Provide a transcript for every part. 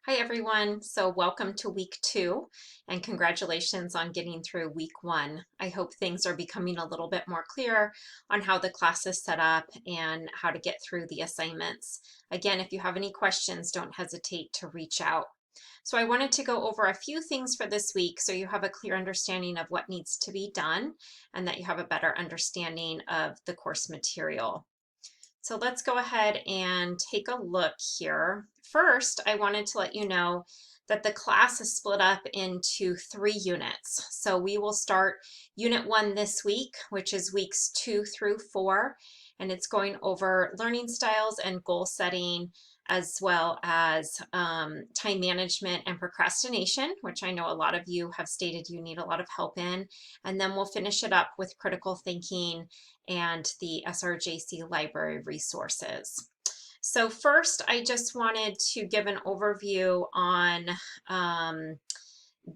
Hi everyone, so welcome to week 2 and congratulations on getting through week 1. I hope things are becoming a little bit more clear on how the class is set up and how to get through the assignments. Again, if you have any questions, don't hesitate to reach out. So I wanted to go over a few things for this week so you have a clear understanding of what needs to be done and that you have a better understanding of the course material. So let's go ahead and take a look here. First, I wanted to let you know that the class is split up into 3 units. So we will start Unit 1 this week, which is weeks 2 through 4, and it's going over learning styles and goal setting, as well as time management and procrastination, which I know a lot of you have stated you need a lot of help in. And then we'll finish it up with critical thinking and the SRJC library resources. So first, I just wanted to give an overview on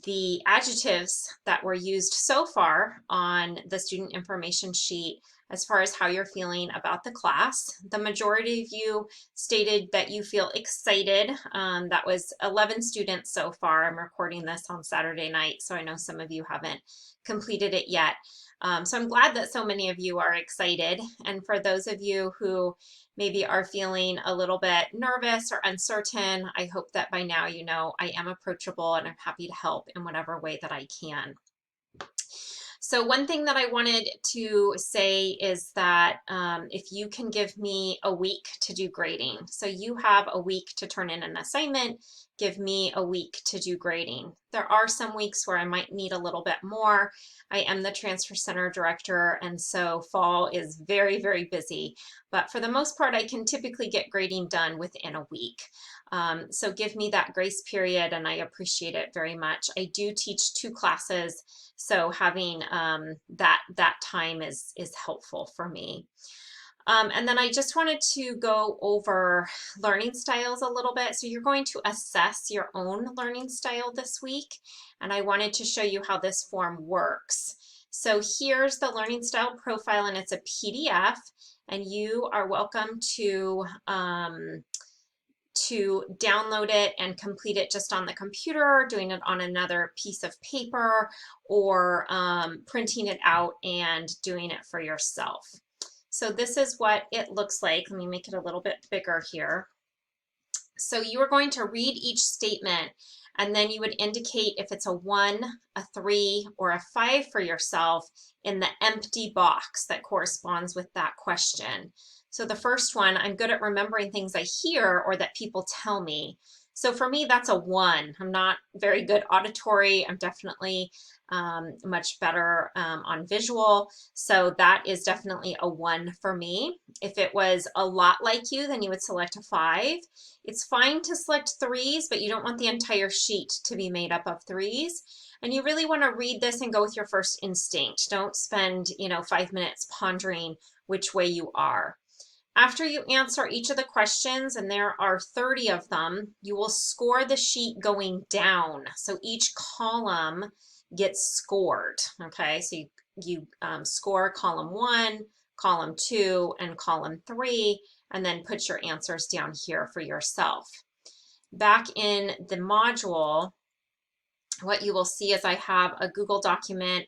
the adjectives that were used so far on the student information sheet as far as how you're feeling about the class. The majority of you stated that you feel excited. That was 11 students so far. I'm recording this on Saturday night, so I know some of you haven't completed it yet. So I'm glad that so many of you are excited. And for those of you who maybe are feeling a little bit nervous or uncertain, I hope that by now you know I am approachable and I'm happy to help in whatever way that I can. So one thing that I wanted to say is that if you can give me a week to do grading, so you have a week to turn in an assignment, give me a week to do grading. There are some weeks where I might need a little bit more. I am the transfer center director, and so fall is very, very busy. But for the most part, I can typically get grading done within a week. So give me that grace period, and I appreciate it very much. I do teach 2 classes, so having that time is helpful for me. And then I just wanted to go over learning styles a little bit. So you're going to assess your own learning style this week, and I wanted to show you how this form works. So here's the learning style profile, and it's a PDF, and you are welcome to download it and complete it just on the computer, doing it on another piece of paper, or printing it out and doing it for yourself. So this is what it looks like. Let me make it a little bit bigger here. So you are going to read each statement, and then you would indicate if it's a 1, a 3, or a 5 for yourself in the empty box that corresponds with that question. So the first one, I'm good at remembering things I hear or that people tell me. So for me, that's a 1. I'm not very good auditory. I'm definitely much better on visual. So that is definitely a 1 for me. If it was a lot like you, then you would select a 5. It's fine to select 3s, but you don't want the entire sheet to be made up of 3s. And you really want to read this and go with your first instinct. Don't spend, 5 minutes pondering which way you are. After you answer each of the questions, and there are 30 of them, you will score the sheet going down. So each column gets scored, okay? So you score column 1, column 2, and column 3, and then put your answers down here for yourself. Back in the module, what you will see is I have a Google document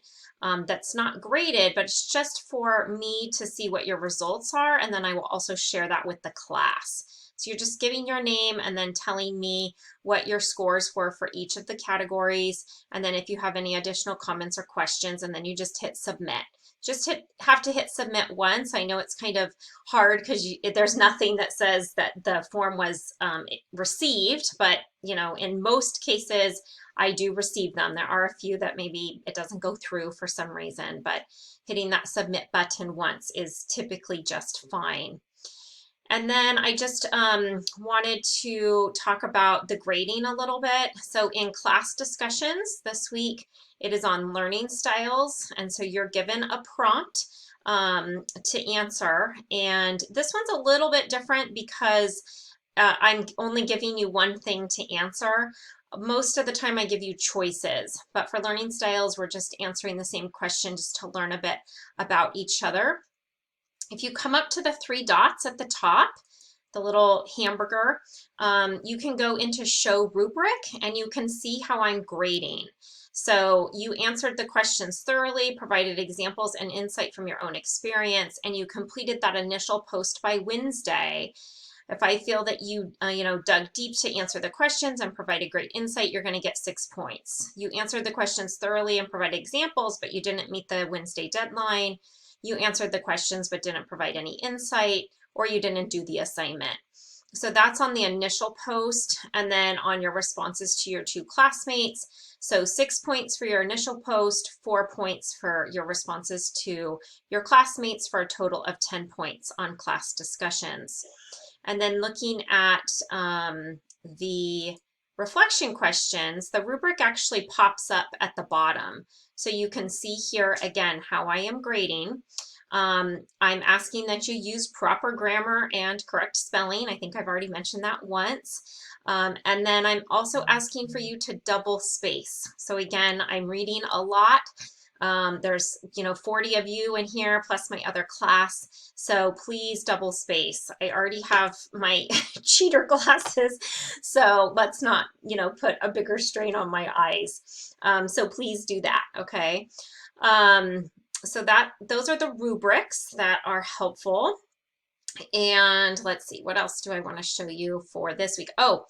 that's not graded, but it's just for me to see what your results are, and then I will also share that with the class. So you're just giving your name and then telling me what your scores were for each of the categories, and then if you have any additional comments or questions, and then you just hit submit. Just have to hit submit once. I know it's kind of hard because there's nothing that says that the form was received, but in most cases, I do receive them. There are a few that maybe it doesn't go through for some reason, but hitting that submit button once is typically just fine. And then I just wanted to talk about the grading a little bit. So in class discussions this week, it is on learning styles. And so you're given a prompt to answer. And this one's a little bit different because I'm only giving you one thing to answer. Most of the time I give you choices, but for learning styles, we're just answering the same question just to learn a bit about each other. If you come up to the 3 dots at the top, the little hamburger, you can go into show rubric and you can see how I'm grading. So you answered the questions thoroughly, provided examples and insight from your own experience, and you completed that initial post by Wednesday. If I feel that you, dug deep to answer the questions and provided great insight, you're going to get 6 points. You answered the questions thoroughly and provided examples, but you didn't meet the Wednesday deadline. You answered the questions but didn't provide any insight, or you didn't do the assignment. So that's on the initial post, and then on your responses to your 2 classmates. So 6 points for your initial post, 4 points for your responses to your classmates, for a total of 10 points on class discussions. And then looking at the reflection questions, the rubric actually pops up at the bottom. So you can see here again how I am grading. I'm asking that you use proper grammar and correct spelling. I think I've already mentioned that once. And then I'm also asking for you to double space. So again, I'm reading a lot. There's 40 of you in here plus my other class, so please double space. I already have my cheater glasses, so let's not put a bigger strain on my eyes. So please do that, okay? So those are the rubrics that are helpful. And let's see, what else do I want to show you for this week? Oh,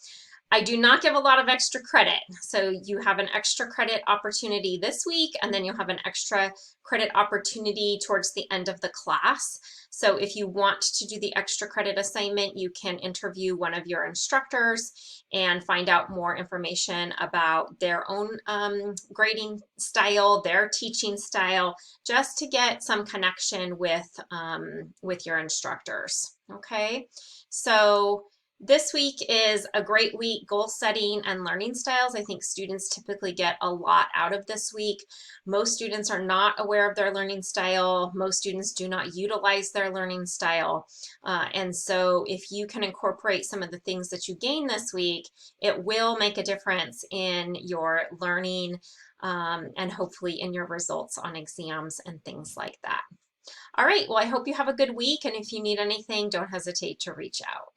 I do not give a lot of extra credit. So you have an extra credit opportunity this week, and then you'll have an extra credit opportunity towards the end of the class. So if you want to do the extra credit assignment, you can interview one of your instructors and find out more information about their own grading style, their teaching style, just to get some connection with your instructors. Okay, so this week is a great week, goal setting and learning styles. I think students typically get a lot out of this week. Most students are not aware of their learning style. Most students do not utilize their learning style. And so if you can incorporate some of the things that you gain this week, it will make a difference in your learning and hopefully in your results on exams and things like that. All right, well, I hope you have a good week. And if you need anything, don't hesitate to reach out.